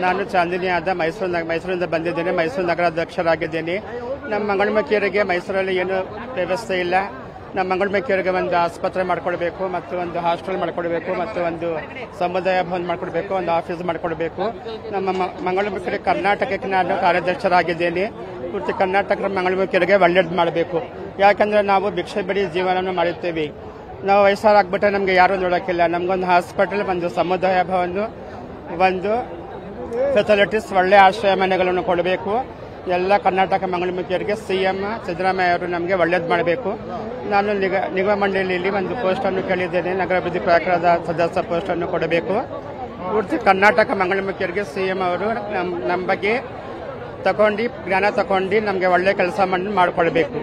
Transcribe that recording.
ನಾನು ಚಾಂದಿನಿ ಆದ ಮೈಸೂರಿಂದ ಬಂದಿದ್ದೇನೆ. ಮೈಸೂರು ನಗರಾಧ್ಯಕ್ಷರಾಗಿದ್ದೇನೆ. ನಮ್ಮ ಮಂಗಳಮುಖಿಯರಿಗೆ ಮೈಸೂರಲ್ಲಿ ಏನು ವ್ಯವಸ್ಥೆ ಇಲ್ಲ. ನಮ್ಮ ಮಂಗಳಮುಖಿಯರಿಗೆ ಒಂದು ಆಸ್ಪತ್ರೆ ಮಾಡಿಕೊಡ್ಬೇಕು, ಮತ್ತು ಒಂದು ಹಾಸ್ಟೆಲ್ ಮಾಡಿಕೊಡ್ಬೇಕು, ಮತ್ತು ಒಂದು ಸಮುದಾಯ ಭವನ ಮಾಡಿಕೊಡ್ಬೇಕು, ಒಂದು ಆಫೀಸ್ ಮಾಡಿಕೊಡ್ಬೇಕು. ನಮ್ಮ ಮಂಗಳಮುಖಿಯರಿಗೆ ಕರ್ನಾಟಕಕ್ಕೆ ನಾನು ಕಾರ್ಯಾಧ್ಯಕ್ಷರಾಗಿದ್ದೇನೆ. ಪೂರ್ತಿ ಕರ್ನಾಟಕದ ಮಂಗಳಮುಖಿಯರಿಗೆ ಒಳ್ಳೇದು ಮಾಡಬೇಕು. ಯಾಕಂದ್ರೆ ನಾವು ಭಿಕ್ಷೆ ಬಿಡಿ ಜೀವನವನ್ನು ಮಾಡುತ್ತೇವೆ. ನಾವು ವಯಸ್ಸಾಗ್ಬಿಟ್ರೆ ನಮಗೆ ಯಾರು ನೋಡೋಕ್ಕಿಲ್ಲ. ನಮಗೊಂದು ಹಾಸ್ಪಿಟಲ್, ಒಂದು ಸಮುದಾಯ ಭವನ, ಒಂದು ಫೆಸಿಲಿಟೀಸ್, ಒಳ್ಳೆ ಆಶ್ರಯ ಮನೆಗಳನ್ನು ಕೊಡಬೇಕು. ಎಲ್ಲ ಕರ್ನಾಟಕ ಮಂಗಳಮುಖಿಯರಿಗೆ ಸಿಎಂ ಸಿದ್ದರಾಮಯ್ಯ ಅವರು ನಮಗೆ ಒಳ್ಳೇದು ಮಾಡಬೇಕು. ನಾನು ನಿಗಮ ಮಂಡಳಿಯಲ್ಲಿ ಒಂದು ಪೋಸ್ಟ್ ಅನ್ನು ಕೇಳಿದ್ದೇನೆ. ನಗರಾಭಿವೃದ್ಧಿ ಪ್ರಾಧಿಕಾರದ ಸದಸ್ಯ ಪೋಸ್ಟ್ ಅನ್ನು ಕೊಡಬೇಕು. ಪೂರ್ತಿ ಕರ್ನಾಟಕ ಮಂಗಳಮುಖಿಯರಿಗೆ ಸಿಎಂ ಅವರು ನಮ್ಮ ಬಗ್ಗೆ ಜ್ಞಾನ ತಗೊಂಡು ನಮಗೆ ಒಳ್ಳೆ ಕೆಲಸ ಮಾಡಿಕೊಡ್ಬೇಕು.